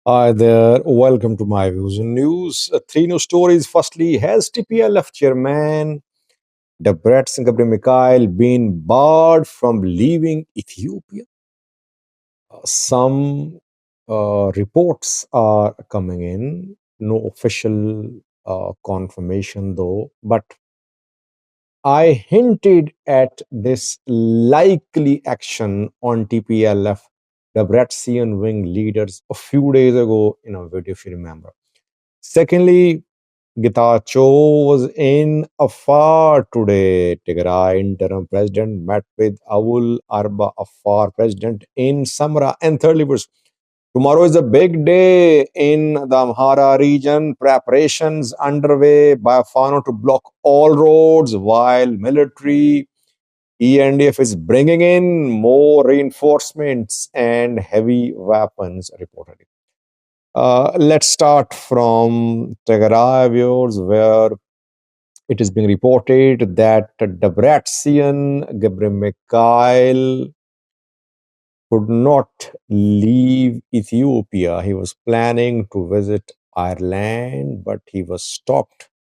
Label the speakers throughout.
Speaker 1: Hi there, welcome to my views and news. Three news stories. Firstly, has TPLF chairman Debretsion Mikhail been barred from leaving Ethiopia? Some reports are coming in, no official confirmation though, but I hinted at this likely action on TPLF, Debretsion wing leaders, a few days ago in a video, if you remember. Secondly, Getachew was in Afar today. Tigray interim president met with Awul Arba Afar president in Samra. And thirdly, tomorrow is a big day in the Amhara region. Preparations underway by Fano to block all roads while military ENDF is bringing in more reinforcements and heavy weapons reportedly. Let's start from Tigray, viewers, where it is being reported that Debretsion Mikhail could not leave Ethiopia. He was planning to visit Ireland, but he was stopped.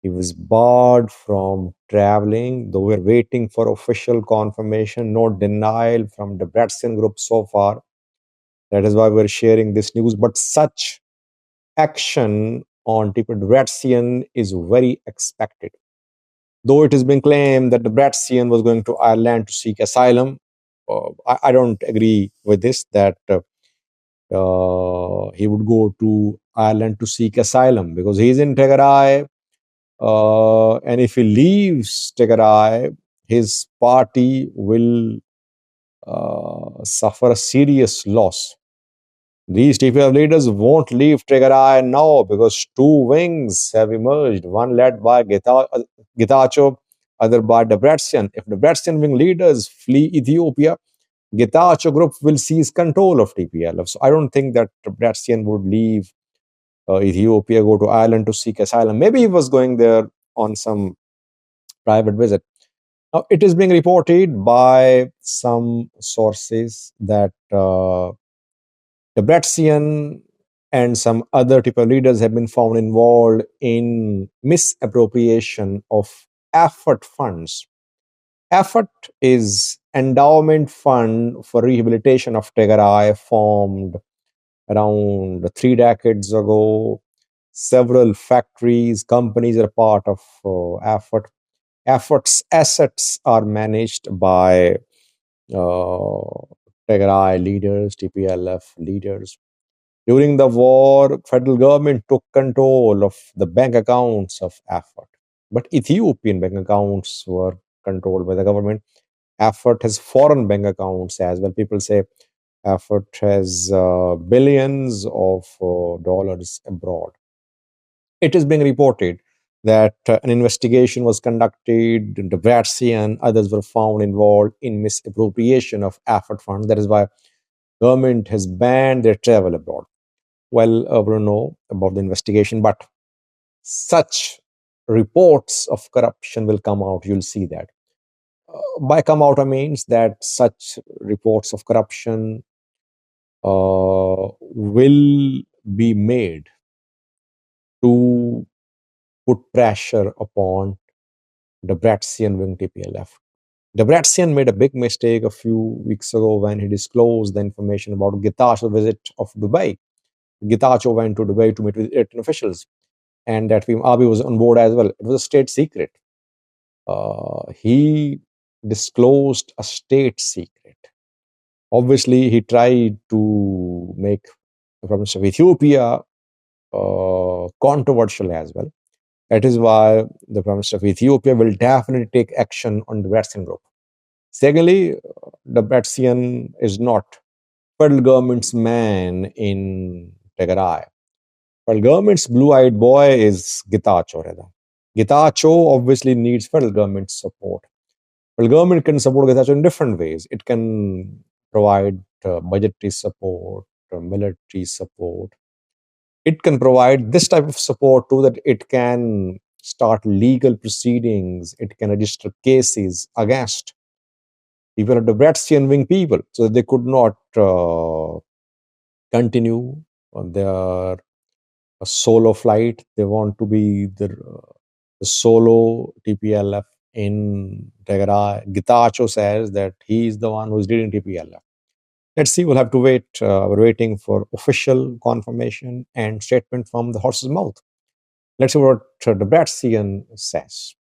Speaker 1: He was barred from traveling, though we're waiting for official confirmation, no denial from the Debretsion group so far. That is why we're sharing this news. But such action on Debretsion is very expected. Though it has been claimed that Debretsion was going to Ireland to seek asylum, I don't agree with this, that he would go to Ireland to seek asylum because he's in Tigray. And if he leaves Tigray, his party will suffer a serious loss. These TPLF leaders won't leave Tigray now because two wings have emerged, one led by Getachew, other by Debretsion. If Debretsion wing leaders flee Ethiopia, Getachew group will seize control of TPLF. So I don't think that Debretsion would leave Ethiopia, go to Ireland to seek asylum. Maybe he was going there on some private visit. Now, it is being reported by some sources that Debretsion and some other TPLF leaders have been found involved in misappropriation of effort funds. Effort is endowment fund for rehabilitation of Tigray, formed around 3 decades ago. Several factories, companies are part of Effort. Effort's assets are managed by Tigray leaders, TPLF leaders. During the war, federal government took control of the bank accounts of Effort. But Ethiopian bank accounts were controlled by the government. Effort has foreign bank accounts as well. People say Effort has billions of dollars abroad. It is being reported that an investigation was conducted, Debretsion and others were found involved in misappropriation of Effort funds. That is why government has banned their travel abroad. Well, we don't know about the investigation, but such reports of corruption will come out. You'll see that. By come out, I means that such reports of corruption will be made to put pressure upon Debretsion wing TPLF. Debretsion made a big mistake a few weeks ago when he disclosed the information about Getachew's visit of Dubai. Getachew went to Dubai to meet with Egyptian officials, and that Abiy was on board as well. It was a state secret. He disclosed a state secret. Obviously, he tried to make the province of Ethiopia controversial as well. That is why the Prime Minister of Ethiopia will definitely take action on the Debretsion group. Secondly, the Debretsion is not federal government's man in Tigray. Federal government's blue-eyed boy is Getachew Reda. Getachew obviously needs federal government support. Federal government can support Getachew in different ways. It can provide budgetary support, military support. It can provide this type of support too, that it can start legal proceedings, it can register cases against people of the Debretsion wing people, so that they could not continue their a solo flight. They want to be the solo TPLF in Tigray. Getachew says that he is the one who is leading TPLF. Let's see. We'll have to wait. We're waiting for official confirmation and statement from the horse's mouth. Let's see what the Bratzian says.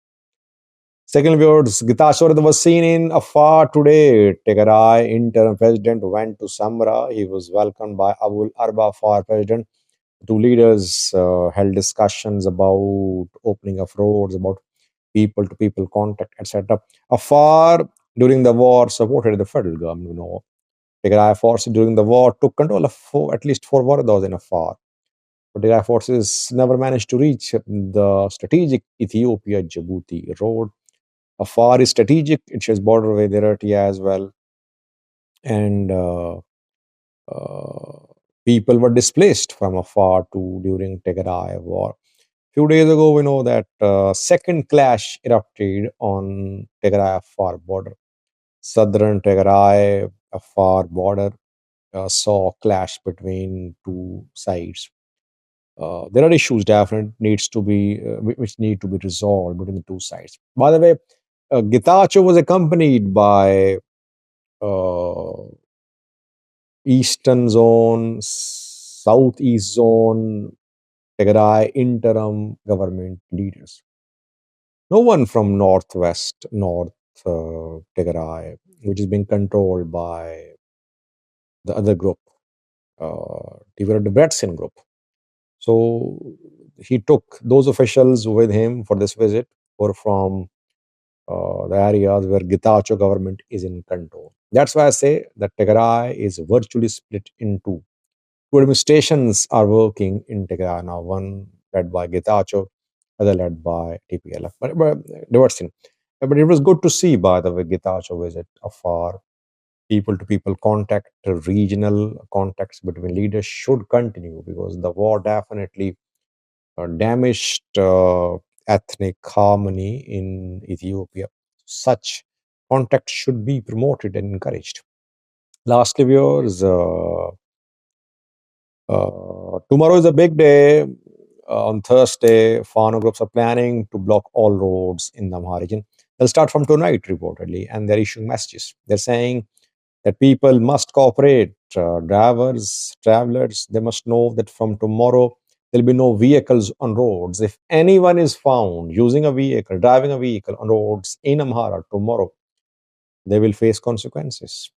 Speaker 1: Second words, Getachew Reda was seen in Afar today. Tigray interim president went to Samra. He was welcomed by Abul Arba Afar president. Two leaders held discussions about opening of roads, about people to people contact, etc. Afar during the war supported the federal government. Tigray forces during the war took control of at least four Waradas in Afar. But Tigray forces never managed to reach the strategic Ethiopia Djibouti road. Afar is strategic; it shares border with Eritrea as well, and uh, people were displaced from Afar to during Tigray war. Few days ago, we know that second clash erupted on Tigray Afar border. Southern Tigray Afar border saw clash between two sides. There are issues definitely needs to be which need to be resolved between the two sides. By the way, Getachew was accompanied by uh, Eastern Zone, Southeast Zone, Tigray interim government leaders. No one from Northwest, North Tigray, which is being controlled by the other group, the Debrecen group. So he took those officials with him for this visit, or from the areas where Getachew government is in control. That's why I say that Tigray is virtually split in two. Two administrations are working in Tigray now, one led by Getachew, other led by TPLF. But Debrecen. But it was good to see, by the way, Getachew visit Afar. People to people contact, regional contacts between leaders should continue because the war definitely damaged ethnic harmony in Ethiopia. Such contact should be promoted and encouraged. Lastly, viewers, tomorrow is a big day. On Thursday, Fano groups are planning to block all roads in the Amhara region. They'll start from tonight, reportedly, and they're issuing messages. They're saying that people must cooperate. Drivers, travelers, they must know that from tomorrow, there'll be no vehicles on roads. If anyone is found using a vehicle, driving a vehicle on roads in Amhara tomorrow, they will face consequences.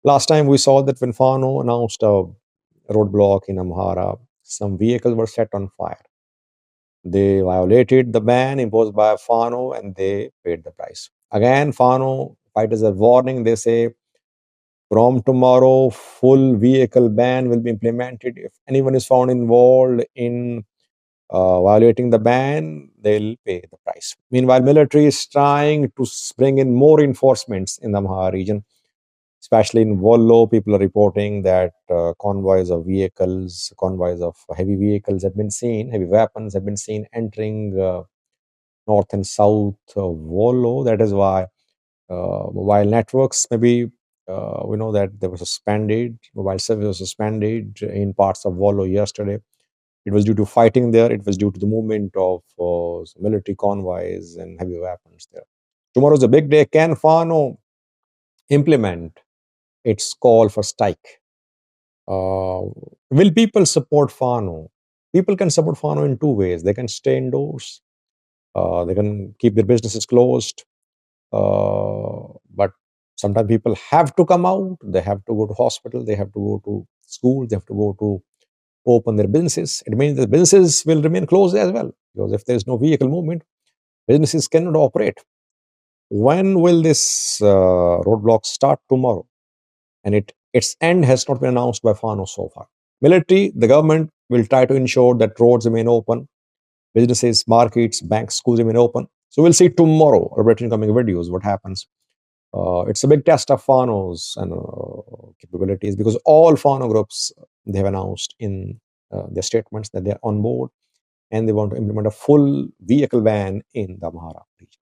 Speaker 1: Last time we saw that when Fano announced a roadblock in Amhara, some vehicles were set on fire. They violated the ban imposed by Fano and they paid the price. Again, Fano fighters are warning. They say from tomorrow, full vehicle ban will be implemented. If anyone is found involved in violating the ban, they'll pay the price. Meanwhile, military is trying to bring in more enforcements in the Amhara region, especially in Wollo. People are reporting that convoys of vehicles, convoys of heavy vehicles have been seen, heavy weapons have been seen entering north and south Wollo. That is why mobile networks maybe we know that they were suspended, mobile service was suspended in parts of Wollo yesterday. It was due to fighting there. It was due to the movement of military convoys and heavy weapons there. Tomorrow is a big day. Can Fano implement its call for strike? Will people support Fano? People can support Fano in two ways. They can stay indoors. They can keep their businesses closed. But sometimes people have to come out. They have to go to hospital. They have to go to school. They have to go to open their businesses. It means the businesses will remain closed as well, because if there is no vehicle movement, businesses cannot operate. When will this roadblock start? Tomorrow, and its end has not been announced by Fano so far. Military, the government will try to ensure that roads remain open, businesses, markets, banks, schools remain open. So we'll see tomorrow, or better incoming videos, what happens. It's a big test of Fano's and capabilities, because all Fano groups, they have announced in their statements that they're on board and they want to implement a full vehicle ban in the Amhara region.